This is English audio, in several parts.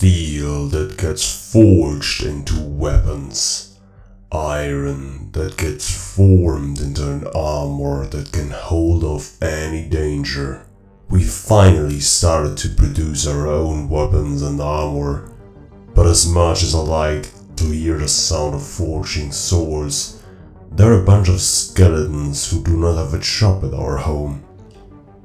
Steel that gets forged into weapons. Iron that gets formed into an armor that can hold off any danger. We finally started to produce our own weapons and armor, but as much as I like to hear the sound of forging swords, there are a bunch of skeletons who do not have a shop at our home.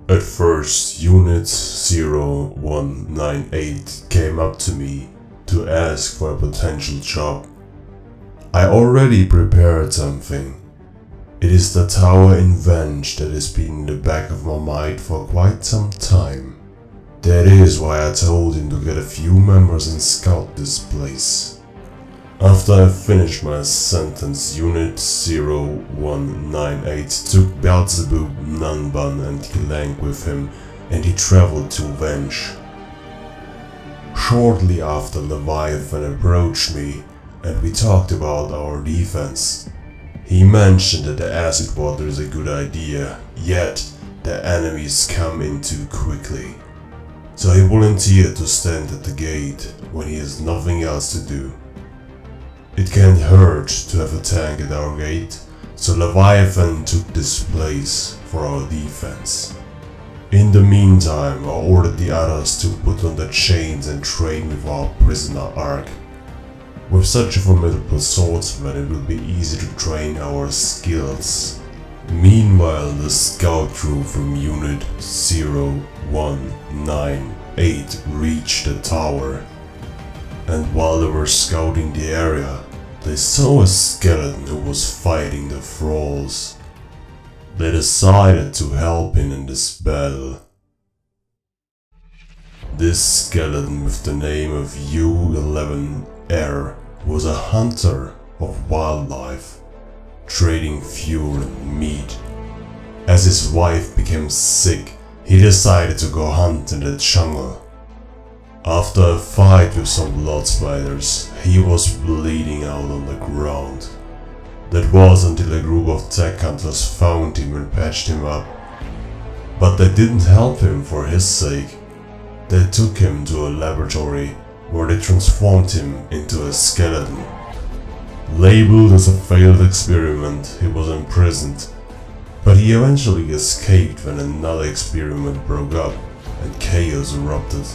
At first, Unit 0198 came up to me to ask for a potential job. I already prepared something. It is the tower in Venge that has been in the back of my mind for quite some time. That is why I told him to get a few members and scout this place. After I finished my sentence, Unit 0198 took Beelzebub, Nanban and Kilang with him, and he traveled to Venge. Shortly after, Leviathan approached me and we talked about our defense. He mentioned that the acid water is a good idea, yet the enemies come in too quickly. So he volunteered to stand at the gate when he has nothing else to do. It can't hurt to have a tank at our gate, so Leviathan took this place for our defense. In the meantime, I ordered the others to put on the chains and train with our prisoner Ark. With such a formidable swordsman, it will be easy to train our skills. Meanwhile, the scout crew from Unit 0198 reached the tower, and while they were scouting the area, they saw a skeleton who was fighting the thralls. They decided to help him in this battle. This skeleton with the name of U11R was a hunter of wildlife, trading fuel and meat. As his wife became sick, he decided to go hunt in the jungle. After a fight with some blood spiders, he was bleeding out on the ground. That was until a group of tech hunters found him and patched him up. But they didn't help him for his sake. They took him to a laboratory where they transformed him into a skeleton. Labeled as a failed experiment, he was imprisoned, but he eventually escaped when another experiment broke up and chaos erupted.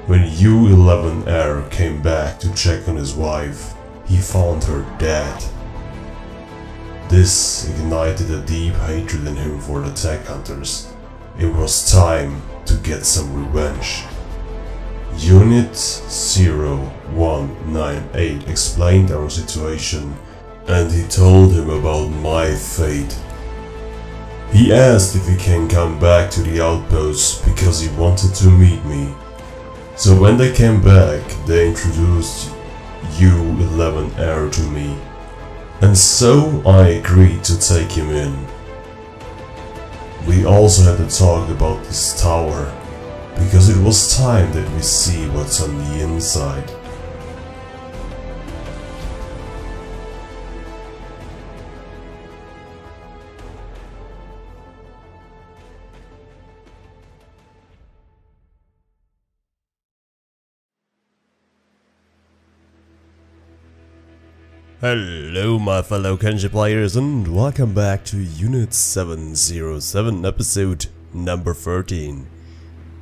When U11R came back to check on his wife, he found her dead. This ignited a deep hatred in him for the tech hunters. It was time to get some revenge. Unit 0198 explained our situation, and he told him about my fate. He asked if he can come back to the outpost because he wanted to meet me. So when they came back, they introduced U11R to me, and so I agreed to take him in. We also had to talk about this tower, because it was time that we see what's on the inside. Hello my fellow Kenshi players, and welcome back to Unit 707 episode number 13.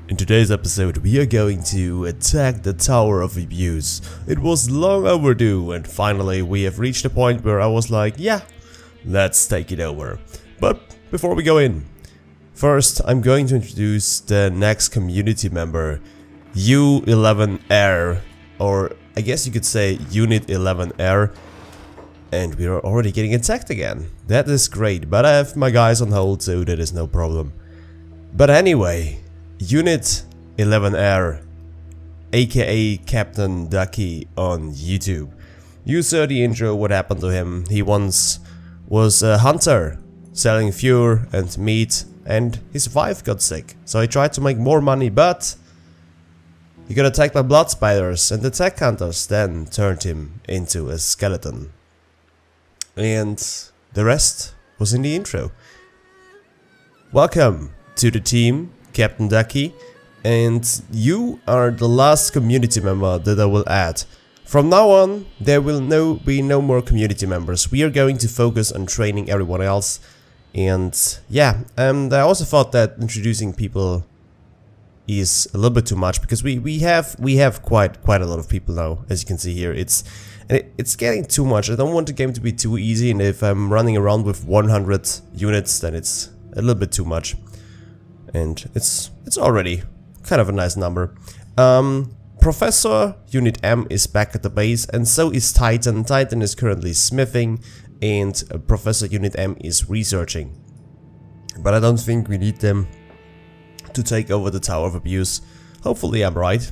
In today's episode we are going to attack the Tower of Abuse. It was long overdue, and finally we have reached a point where I was like, yeah, let's take it over. But before we go in, first I'm going to introduce the next community member, U11R, or I guess you could say Unit 11R. And we are already getting attacked again. That is great, but I have my guys on hold, so that is no problem. But anyway, Unit 11R, aka Captain Ducky on YouTube. You saw the intro, what happened to him. He once was a hunter, selling fuel and meat, and his wife got sick. So he tried to make more money, but he got attacked by blood spiders, and the tech hunters then turned him into a skeleton. And the rest was in the intro. Welcome to the team, Captain Ducky, and you are the last community member that I will add. From now on, there will be no more community members. We are going to focus on training everyone else. And yeah, I also thought that introducing people is a little bit too much, because we have quite a lot of people now, as you can see here. It's getting too much. I don't want the game to be too easy, and if I'm running around with 100 units, then it's a little bit too much. And it's already kind of a nice number. Professor Unit M is back at the base, and so is Titan. Titan is currently smithing, and Professor Unit M is researching. But I don't think we need them to take over the Tower of Abuse. Hopefully I'm right,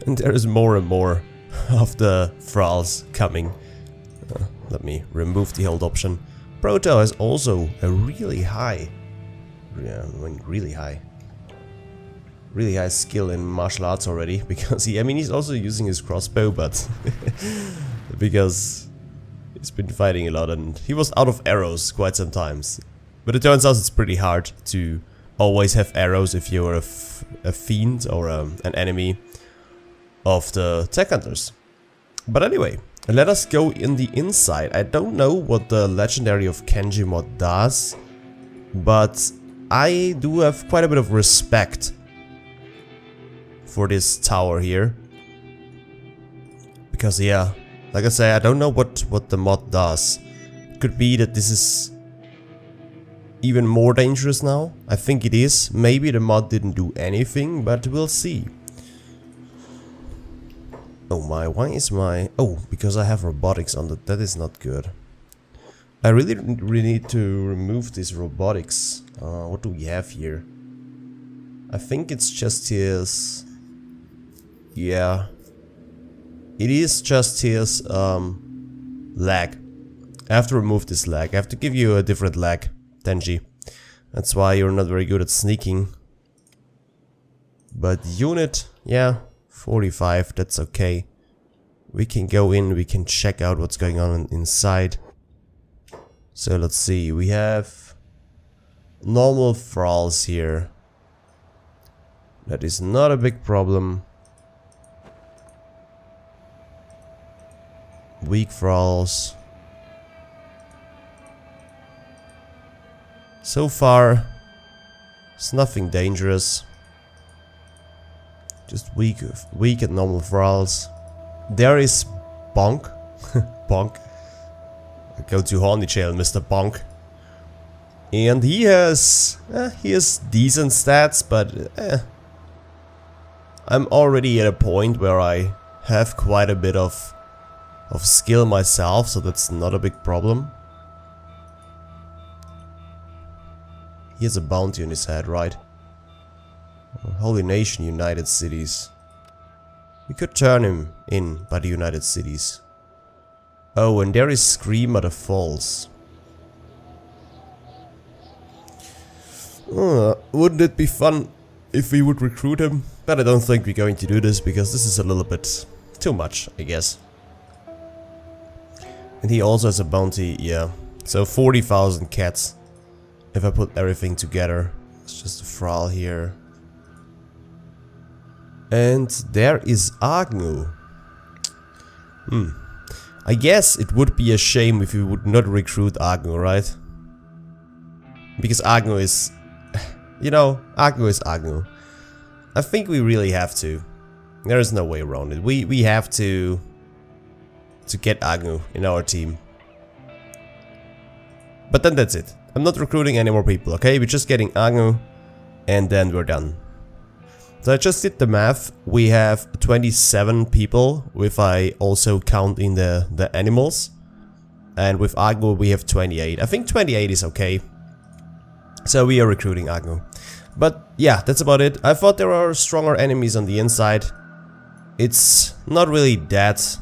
and there is more and more of the thralls coming. Let me remove the hold option. Proto has also a really high skill in martial arts already, because he's also using his crossbow, but because he's been fighting a lot and he was out of arrows quite some times. But it turns out it's pretty hard to always have arrows if you're a fiend or an enemy of the tech hunters. But anyway, let us go in the inside. I don't know what the legendary of Kenshi mod does, but I do have quite a bit of respect for this tower here, because yeah, like I say, I don't know what the mod does. It could be that this is even more dangerous now. I think it is. Maybe the mod didn't do anything, but we'll see. Oh my, why is my... Oh, because I have robotics on that is not good. I really need to remove this robotics. What do we have here? I think it's just his... Yeah. It is just his lag. I have to remove this lag. I have to give you a different lag, Tenji. That's why you're not very good at sneaking. But unit, yeah, 45, that's okay. We can go in, we can check out what's going on inside. So let's see, we have normal thralls here. That is not a big problem. Weak thralls. So far, it's nothing dangerous. Just weak and normal thralls. There is Bonk. Bonk. Go to Horny Jail, Mr. Bonk. And he has decent stats, but I'm already at a point where I have quite a bit of skill myself, so that's not a big problem. He has a bounty on his head, right? Holy Nation, United Cities. We could turn him in by the United Cities. Oh, and there is Scream at the Falls. Wouldn't it be fun if we would recruit him? But I don't think we're going to do this, because this is a little bit too much, I guess. And he also has a bounty, yeah. So 40,000 cats. If I put everything together. It's just a thrall here. And there is Agnew. I guess it would be a shame if we would not recruit Agnew, right? Because Agnew is... You know, Agnew is Agnew. I think we really have to. There is no way around it. We have to get Agnew in our team. But then that's it. I'm not recruiting any more people, okay? We're just getting Agnew, and then we're done. So I just did the math. We have 27 people, if I also count in the animals. And with Agnew we have 28. I think 28 is okay. So we are recruiting Agnew. But yeah, that's about it. I thought there are stronger enemies on the inside. It's not really that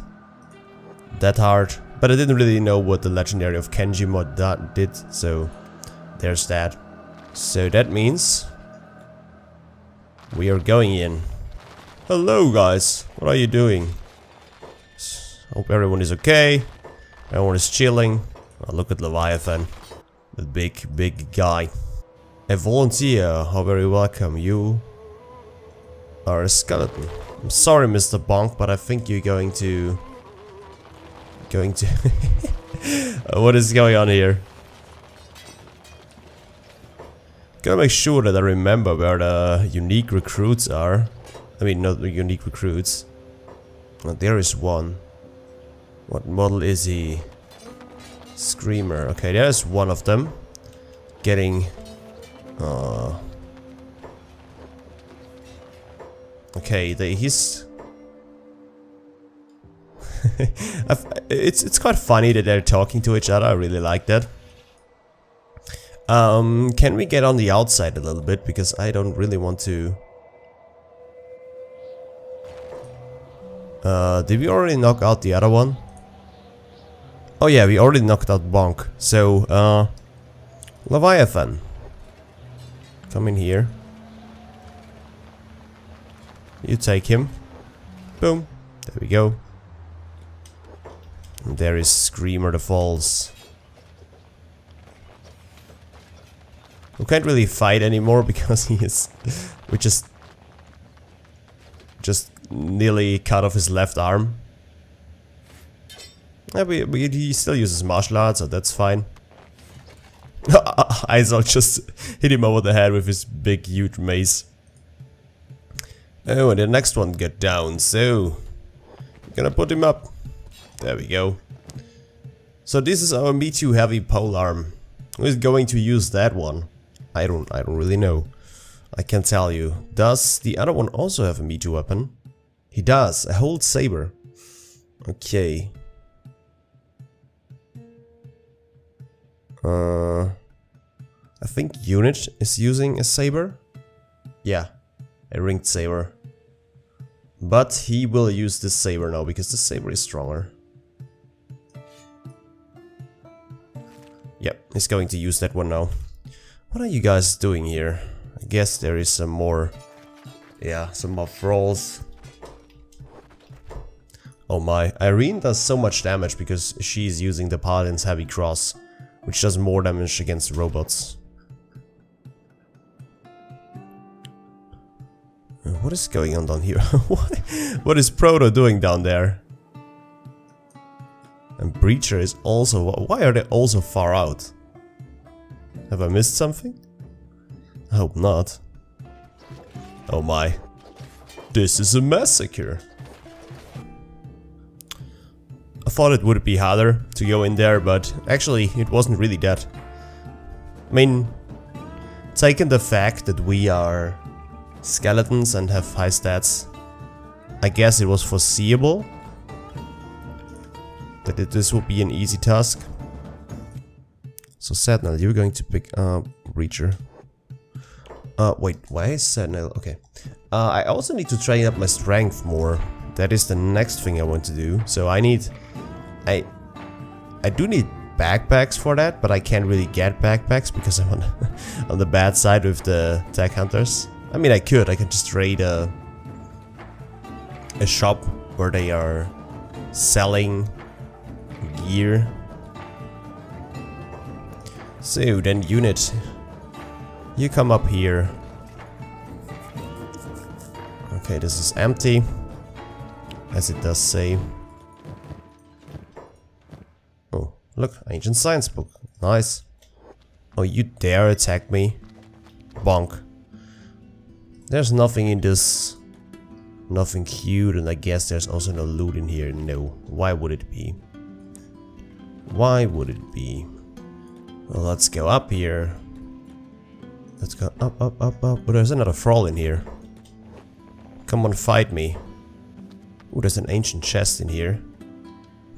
hard. But I didn't really know what the legendary of Kenshi mod did, so there's that. So that means we are going in. Hello guys, what are you doing? Hope everyone is okay. Everyone is chilling. Oh, look at Leviathan, the big guy. A volunteer, how very welcome. You are a skeleton. I'm sorry, Mr. Bonk, but I think you're going to... What is going on here? Gotta make sure that I remember where the unique recruits are. I mean, not the unique recruits. Oh, there is one. What model is he? Screamer. Okay, there's one of them. Getting... Okay, he's... it's quite funny that they're talking to each other. I really like that. Can we get on the outside a little bit? Because I don't really want to... did we already knock out the other one? Oh yeah, we already knocked out Bonk. So, Leviathan. Come in here. You take him. Boom. There we go. And there is Screamer the Falls. We can't really fight anymore because he is... we just nearly cut off his left arm. Yeah, he still uses martial arts, so that's fine. Aizal just hit him over the head with his big huge mace. Oh, and the next one got down, so... we're gonna put him up. There we go. So this is our Me Too heavy polearm. Who is going to use that one? I don't really know. I can't tell you. Does the other one also have a Me Too weapon? He does, a whole saber. Okay. I think Unit is using a saber. Yeah, a ringed saber. But he will use this saber now because the saber is stronger. Yep, he's going to use that one now. What are you guys doing here? I guess there is some more... yeah, some more thralls. Oh my, Irene does so much damage because she's using the Paladin's Heavy Cross, which does more damage against robots. What is going on down here? What is Proto doing down there? And Breacher is also... why are they also far out? Have I missed something? I hope not. Oh my. This is a massacre. I thought it would be harder to go in there, but actually it wasn't really that. I mean, taking the fact that we are skeletons and have high stats, I guess it was foreseeable that this would be an easy task. So Sentinel, you're going to pick up Reacher. Wait, why is Sentinel? Okay. I also need to train up my strength more. That is the next thing I want to do. So I need... I do need backpacks for that, but I can't really get backpacks because I'm on the bad side with the tech hunters. I mean, I could just raid a shop where they are selling gear. So then Unit, you come up here. Okay, this is empty, as it does say. Oh, look, ancient science book, nice. Oh, you dare attack me? Bonk. There's nothing in this, nothing cute, and I guess there's also no loot in here. No, why would it be? Why would it be? Well, let's go up here. Let's go up, up, up, up. But there's another thrall in here. Come on, fight me. Ooh, there's an ancient chest in here.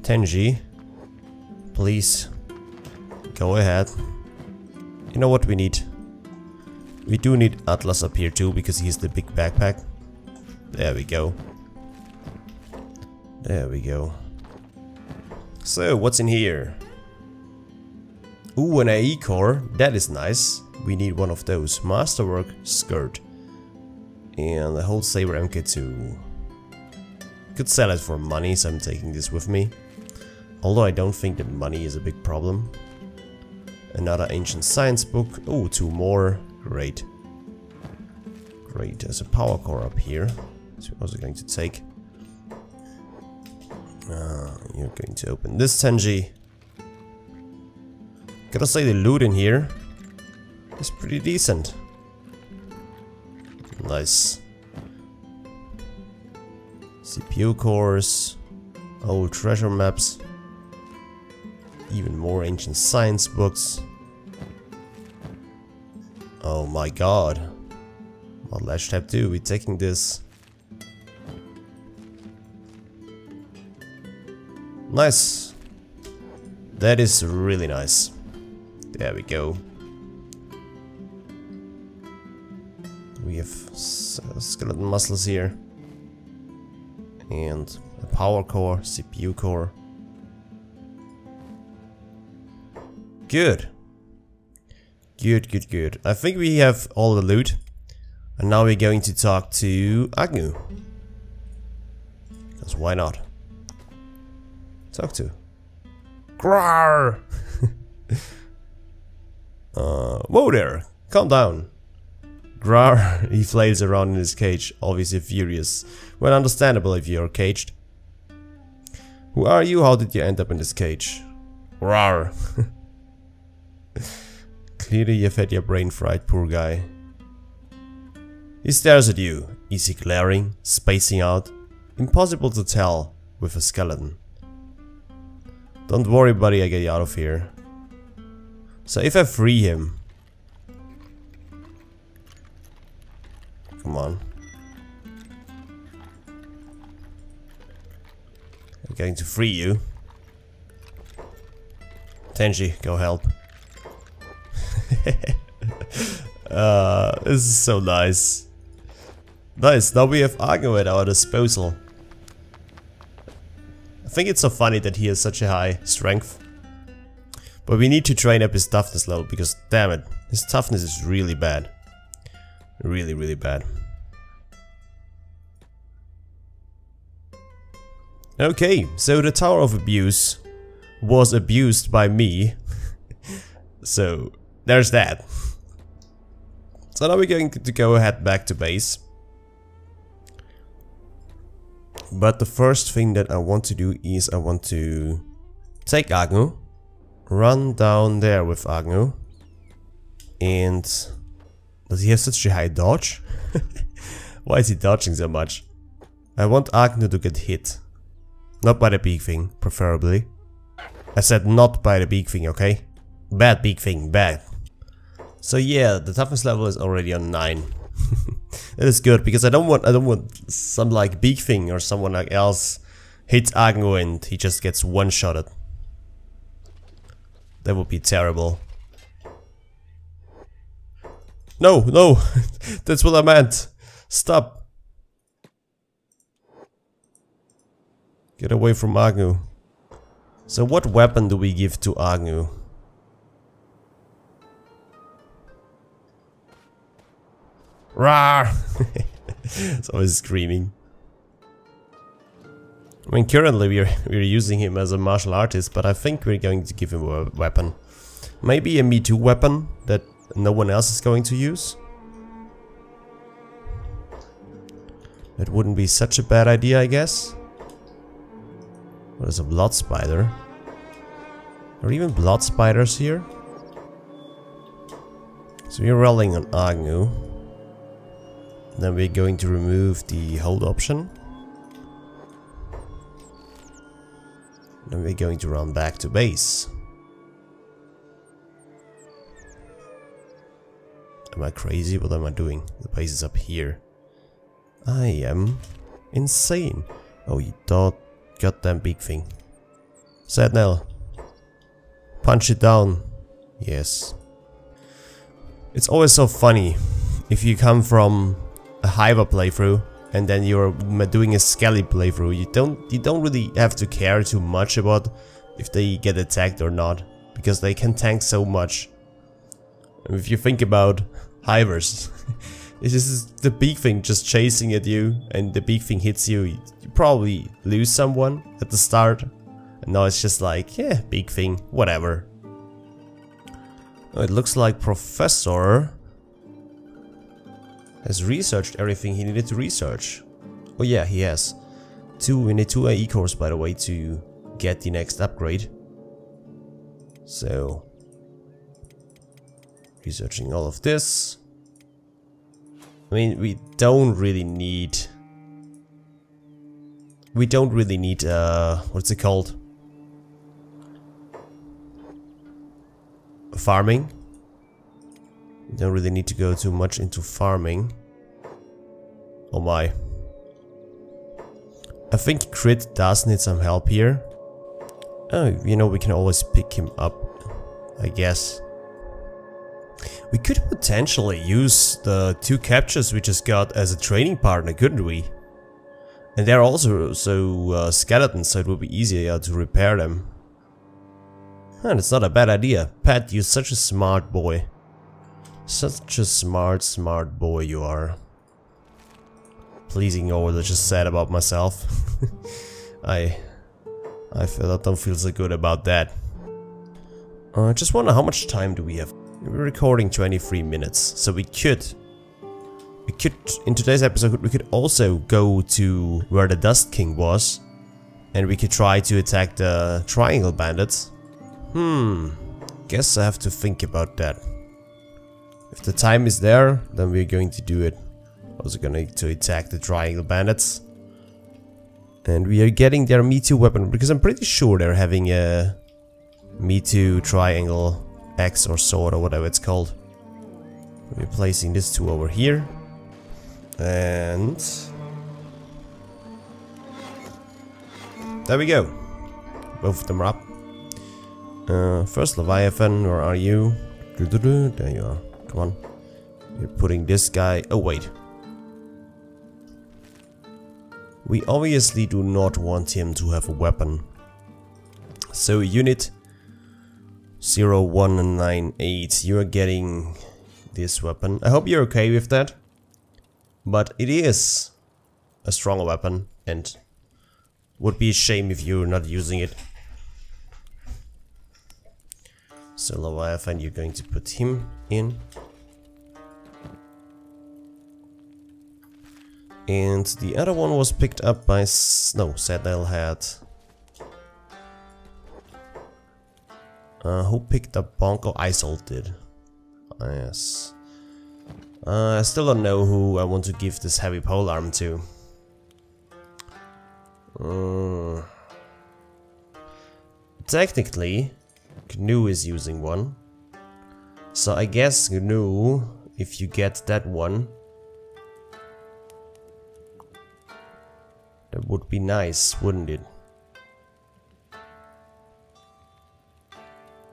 Tenji, please, go ahead. You know what we need? We do need Atlas up here too, because he's the big backpack. There we go. There we go. So, what's in here? Ooh, an AE core. That is nice. We need one of those. Masterwork skirt. And the whole saber MK2. Could sell it for money, so I'm taking this with me. Although I don't think that money is a big problem. Another ancient science book. Oh, 2 more. Great. Great, there's a power core up here. So we're also going to take. You're going to open this Tenji. Gotta say the loot in here is pretty decent. Nice. CPU cores, old treasure maps, even more ancient science books. Oh my god. Mod Latch Tab 2, we're taking this. Nice. That is really nice. There we go. We have skeleton muscles here. And a power core, CPU core. Good. Good. I think we have all the loot. And now we're going to talk to Agnew. Because why not? Talk to. Grar! Whoa there! Calm down. Grar, he flails around in his cage, obviously furious. Well, understandable if you're caged. Who are you? How did you end up in this cage? Grar! Clearly you've had your brain fried, poor guy. He stares at you. Is he glaring? Spacing out? Impossible to tell with a skeleton. Don't worry, buddy, I get you out of here. So if I free him... Come on. I'm going to free you. Tenji, go help. This is so nice. Nice, now we have Agnew at our disposal. I think it's so funny that he has such a high strength. But we need to train up his toughness level because, damn it, his toughness is really bad. Really bad. Okay, so the Tower of Abuse was abused by me. So, there's that. So now we're going to go ahead back to base. But the first thing that I want to do is I want to take Agnew, run down there with Agnew, and does he have such a high dodge? Why is he dodging so much? I want Agnew to get hit. Not by the big thing, preferably. I said not by the big thing, okay? Bad big thing, bad. So yeah, the toughness level is already on 9. That is good because I don't want some like big thing or someone like else hits Agnew and he just gets one-shotted. That would be terrible. No, that's what I meant. Stop. Get away from Agnew. So what weapon do we give to Agnew? Rawr! It's always screaming. I mean, currently we're using him as a martial artist, but I think we're going to give him a weapon. Maybe a Me Too weapon that no one else is going to use. That wouldn't be such a bad idea, I guess. There's a blood spider. Are even blood spiders here? So we're rolling on Agnew. Then we're going to remove the hold option. Then we're going to run back to base. Am I crazy? What am I doing? The base is up here. I am insane. Oh, you goddamn big thing. Sadnell. Punch it down. Yes. It's always so funny if you come from a Hiver playthrough and then you're doing a Skelly playthrough. You don't really have to care too much about if they get attacked or not, because they can tank so much. If you think about Hivers, it's just the big thing just chasing at you, and the big thing hits you. You probably lose someone at the start, and now it's just like, yeah, big thing, whatever. Oh, it looks like Professor has researched everything he needed to research. Oh yeah, he has. We need 2 AE cores, by the way, to get the next upgrade. So, researching all of this. I mean, we don't really need, what's it called? Farming. We don't really need to go too much into farming. Oh my. I think Crit does need some help here. Oh, you know, we can always pick him up, I guess. We could potentially use the 2 captures we just got as a training partner, couldn't we? And they're also skeletons, so it would be easier to repair them. And it's not a bad idea. Pat, you're such a smart boy. Such a smart boy you are. Pleasing over what I just said about myself. I don't feel so good about that. I just wonder how much time do we have? We're recording 23 minutes, so we could in today's episode we could also go to where the Dust King was, and we could try to attack the Triangle Bandits. Guess I have to think about that. If the time is there, then we're going to do it. Also going to attack the Triangle Bandits. And we are getting their Me Too weapon, because I'm pretty sure they're having a Me Too Triangle Axe or sword or whatever it's called. We're placing this 2 over here. And there we go. Both of them are up. First Leviathan, where are you? There you are. Come on. We're putting this guy... Oh wait. We obviously do not want him to have a weapon. So unit 0198, you are getting this weapon. I hope you're okay with that. But it is a strong weapon and would be a shame if you're not using it. So Leviathan, you're going to put him in. And the other one was picked up by Sadnell had. Who picked up Bonko? Isolt did. Yes. I still don't know who I want to give this heavy polearm to. Technically, GNU is using one. So I guess GNU, if you get that one, that would be nice, wouldn't it?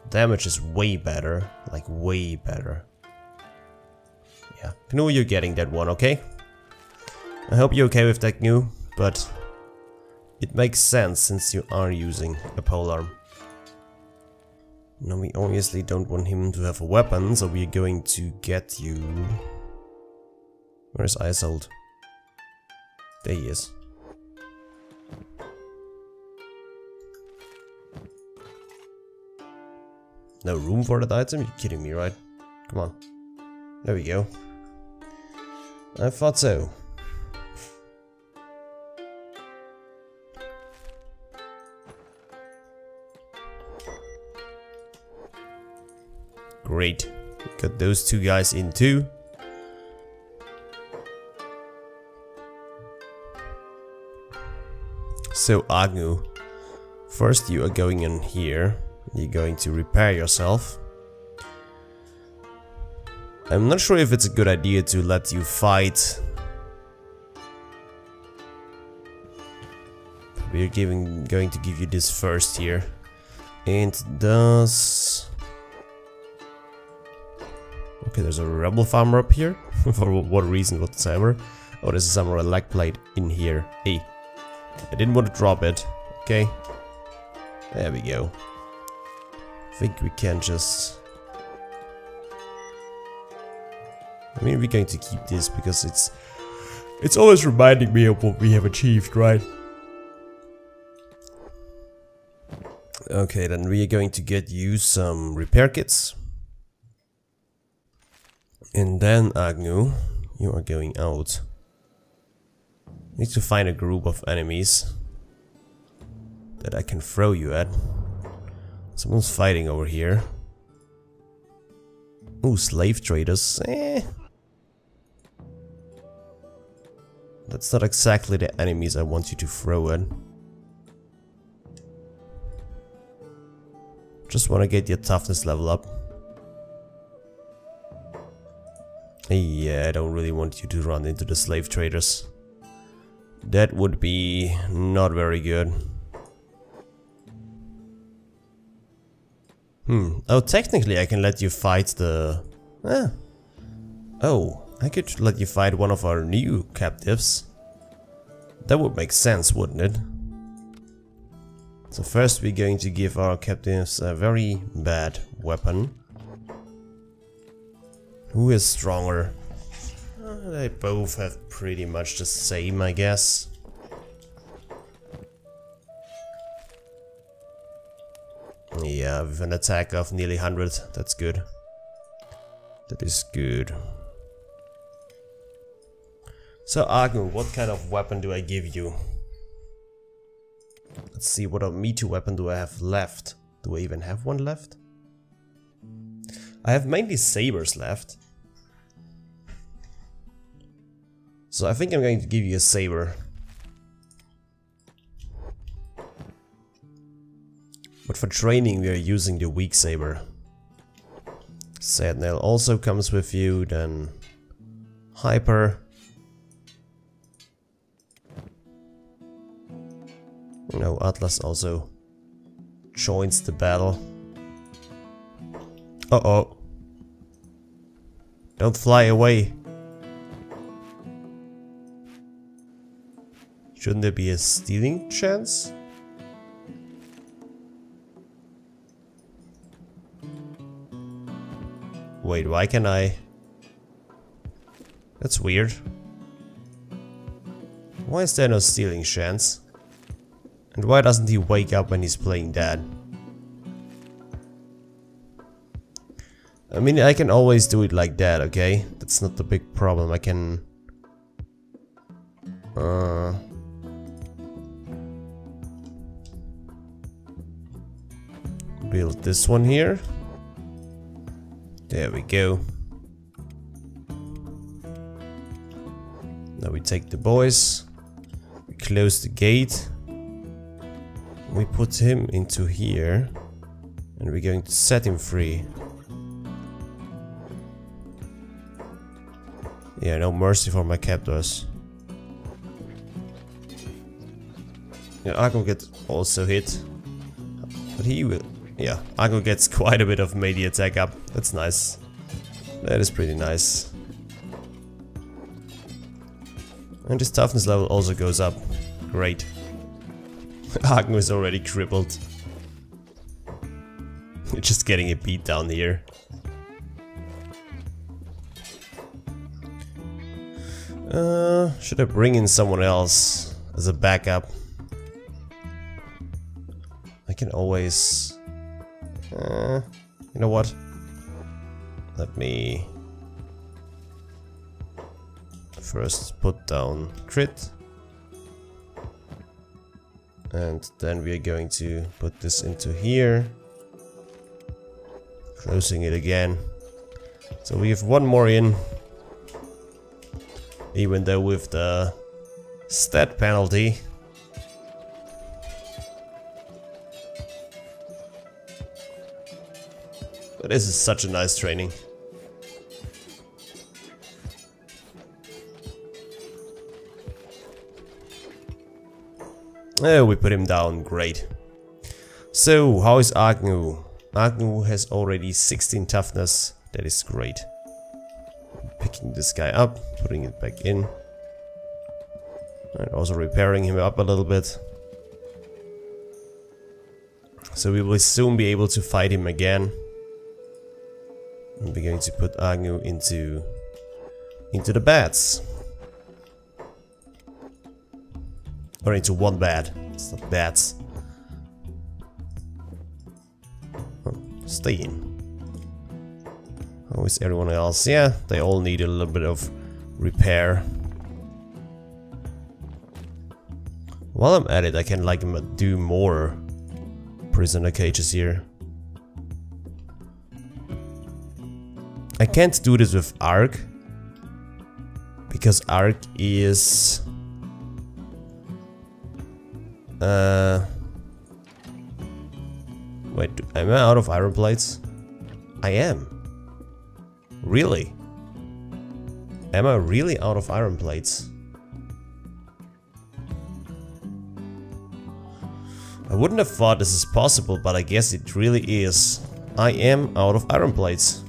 Damage is way better, like way better. Yeah, GNU, you're getting that one, okay? I hope you're okay with that, GNU, but it makes sense since you are using a polearm. Now we obviously don't want him to have a weapon, so we're going to get you... Where's Isolt? There he is. No room for that item? You're kidding me, right? Come on. There we go. I thought so. Great. Got those 2 guys in too. So Agnew, first you are going in here. You're going to repair yourself. I'm not sure if it's a good idea to let you fight. We're going to give you this first here. And does... Okay, there's a rebel farmer up here. For what reason whatsoever. Oh, there's a samurai leg plate in here. Hey, I didn't want to drop it. Okay, there we go. I think we can just... I mean, we're going to keep this because it's always reminding me of what we have achieved, right? Okay, then we are going to get you some repair kits. And then Agnew, You are going out. Need to find a group of enemies that I can throw you at. Someone's fighting over here. Ooh, slave traders. That's not exactly the enemies I want you to throw at. Just want to get your toughness level up. Yeah, I don't really want you to run into the slave traders. That would be not very good. Oh, technically I can let you fight the... Oh, I could let you fight one of our new captives. That would make sense, wouldn't it? So first we're going to give our captives a very bad weapon. Who is stronger? They both have pretty much the same, I guess. Yeah, with an attack of nearly 100, that's good. That is good. So Agnu, what kind of weapon do I give you? Let's see, what a Me Too weapon do I have left? Do I even have one left? I have mainly sabers left. So I think I'm going to give you a saber. But for training we are using the weak saber. Sad Nail also comes with you, then Hyper. No, Atlas also joins the battle. Uh-oh. Don't fly away. Shouldn't there be a stealing chance? Wait, why can I? That's weird. Why is there no stealing chance? And why doesn't he wake up when he's playing dead? I mean, I can always do it like that, okay? That's not the big problem. I can... build this one here. There we go. Now we take the boys. We close the gate. We put him into here. And we're going to set him free. Yeah, no mercy for my captors. Yeah, Argo gets also hit. But he will... Yeah, Argo gets quite a bit of melee attack up. That's nice. That is pretty nice. And his toughness level also goes up. Great. Argo is already crippled. You're just getting a beat down here. Should I bring in someone else as a backup? I can always... you know what? Let me first put down crit. And then we are going to put this into here. Closing it again. So we have one more in. Even though with the stat penalty. But this is such a nice training. Oh, we put him down, great. So, how is Agnu? Agnu has already 16 toughness, that is great. Picking this guy up, putting it back in. And also repairing him up a little bit. So we will soon be able to fight him again. And we're going to put Agnu into the beds. Or into one bed. It's not beds. Oh, stay in. How is everyone else? Yeah, they all need a little bit of repair. While I'm at it, I can like do more prisoner cages here. I can't do this with Arc because Arc is wait, am I out of iron plates? I am. Really? Am I really out of iron plates? I wouldn't have thought this is possible, but I guess it really is. I am out of iron plates.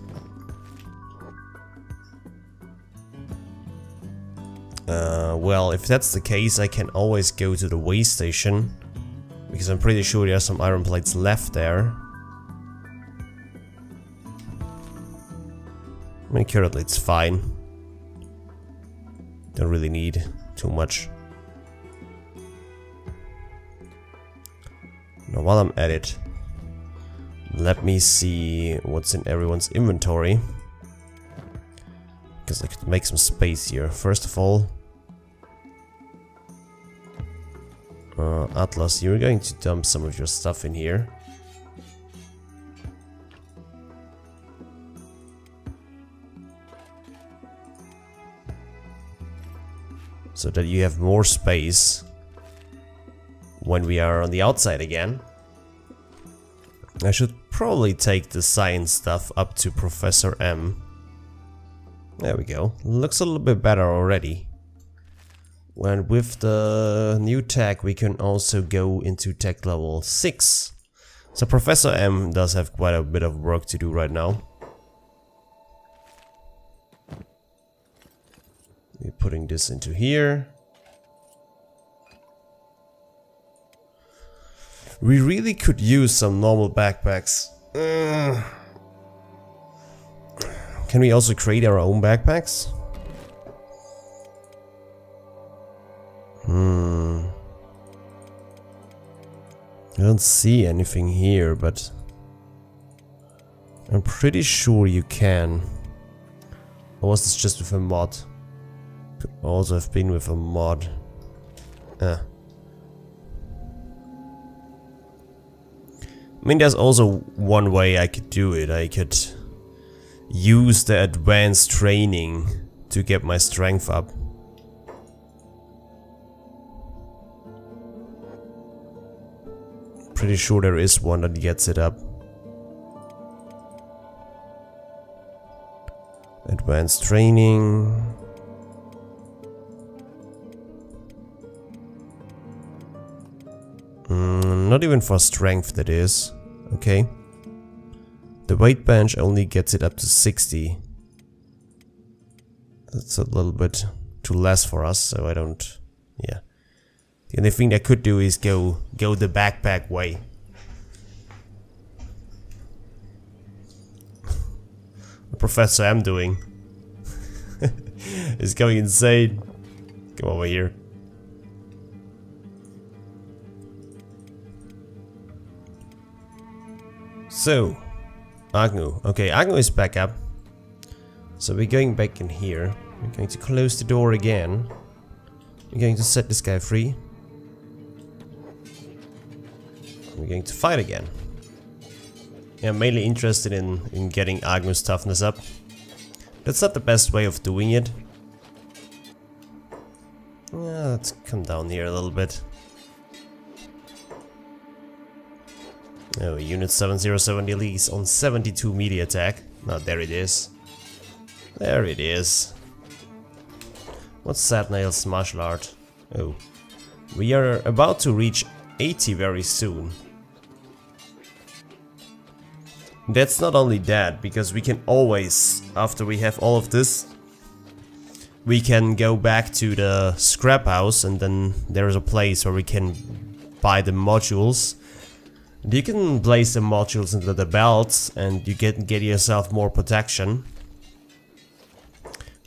Well, if that's the case, I can always go to the way station, because I'm pretty sure there are some iron plates left there. I mean, currently it's fine. Don't really need too much. Now, while I'm at it, let me see what's in everyone's inventory, because I could make some space here. First of all, Atlas, you're going to dump some of your stuff in here. So that you have more space when we are on the outside again. I should probably take the science stuff up to Professor M. There we go. Looks a little bit better already. And with the new tech, we can also go into tech level 6. So Professor M does have quite a bit of work to do right now. We're putting this into here. We really could use some normal backpacks. Can we also create our own backpacks? I don't see anything here, but I'm pretty sure you can. Or was this just with a mod? Could also have been with a mod. I mean, there's also one way I could do it. I could use the advanced training to get my strength up. Pretty sure there is one that gets it up. Advanced training. Not even for strength, that is. Okay. The weight bench only gets it up to 60. That's a little bit too less for us, so I don't... yeah. The only thing I could do is go the backpack way. What Professor M doing? Is going insane. Come over here. So, Agnew. Okay, Agnew is back up. So we're going back in here. We're going to close the door again. We're going to set this guy free. We're going to fight again. Yeah, I'm mainly interested in getting Agnew's toughness up. That's not the best way of doing it. Yeah, let's come down here a little bit. Oh, Unit 707 release on 72 media attack. Now there it is. There it is. What's Sadnail's martial art? Oh. We are about to reach 80 very soon. That's not only that, because we can always, after we have all of this, we can go back to the scrap house, and then there is a place where we can buy the modules. And you can place the modules into the belts, and you get yourself more protection,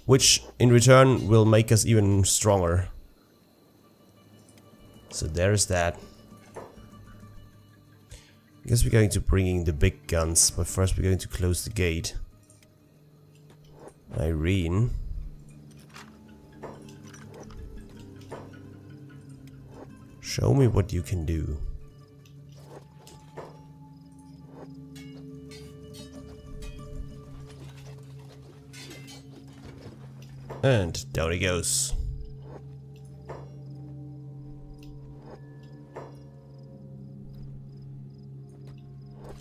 which in return will make us even stronger. So there's that. I guess we're going to bring in the big guns, but first we're going to close the gate. Irene. Show me what you can do. And down he goes.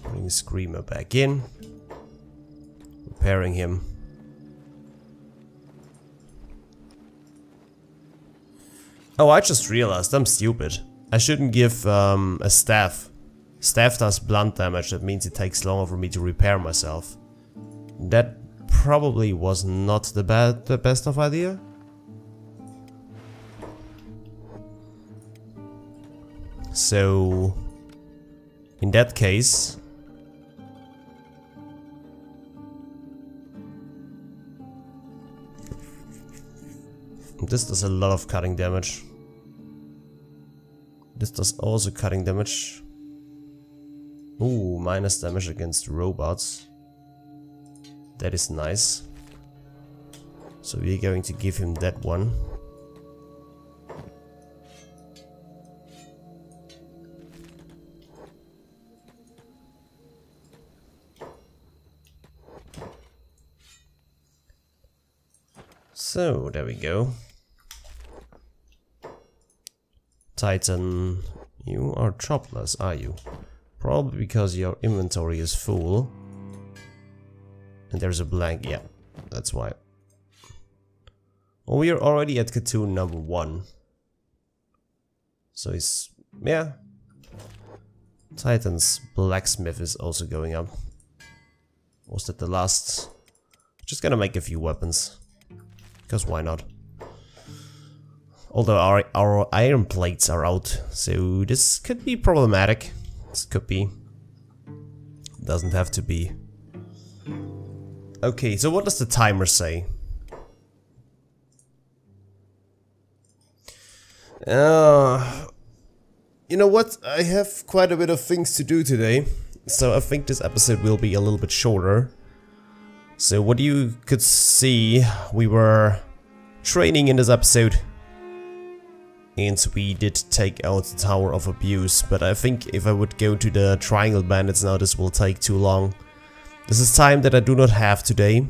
Putting Screamer back in. Repairing him. Oh, I just realized I'm stupid. I shouldn't give a staff. Staff does blunt damage, that means it takes longer for me to repair myself. That probably was not the best of idea. So in that case, this does a lot of cutting damage. This does also cutting damage. Ooh, minus damage against robots. That is nice. So we're going to give him that one. So there we go. Titan, you are jobless, are you? Probably because your inventory is full. And there's a blank, yeah, that's why. Well, we are already at Cartoon number 1. So he's, yeah. Titan's blacksmith is also going up. Was that the last? Just gonna make a few weapons. Because why not? Although our iron plates are out, so this could be problematic. This could be. Doesn't have to be. Okay, so what does the timer say? You know what? I have quite a bit of things to do today, so I think this episode will be a little bit shorter. So what you could see, we were training in this episode. And we did take out the Tower of Abuse, but I think if I would go to the Triangle Bandits now, this will take too long. This is time that I do not have today,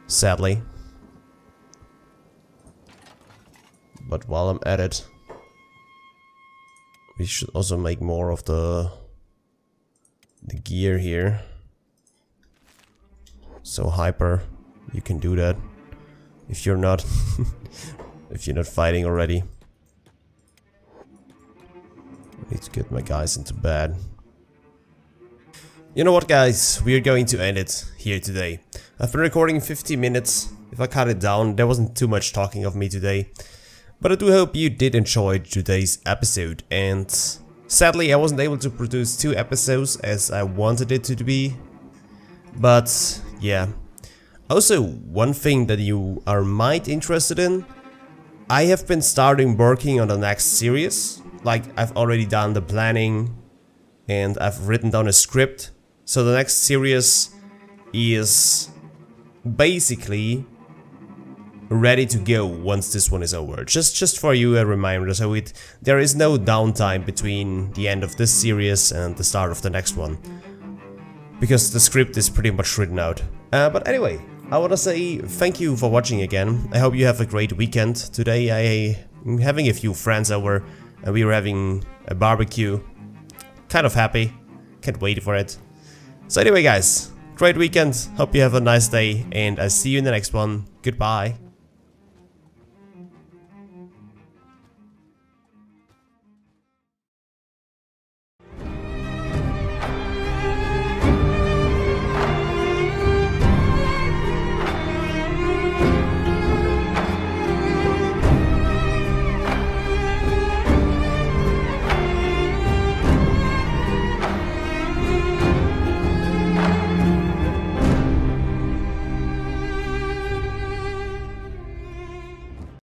sadly. But while I'm at it, we should also make more of the gear here. So Hyper, you can do that if you're not if you're not fighting already. I need to get my guys into bed. You know what, guys, we are going to end it here today. I've been recording 50 minutes. If I cut it down, there wasn't too much talking of me today. But I do hope you did enjoy today's episode, and sadly I wasn't able to produce 2 episodes as I wanted it to be. But yeah. Also, one thing that you are might interested in, I have been starting working on the next series. Like, I've already done the planning and I've written down a script. So the next series is basically ready to go once this one is over. Just for you a reminder, so there is no downtime between the end of this series and the start of the next one. Because the script is pretty much written out. But anyway, I wanna say thank you for watching again. I hope you have a great weekend. Today I'm having a few friends over and we were having a barbecue. Kind of happy. Can't wait for it. So anyway, guys, great weekend. Hope you have a nice day and I'll see you in the next one. Goodbye.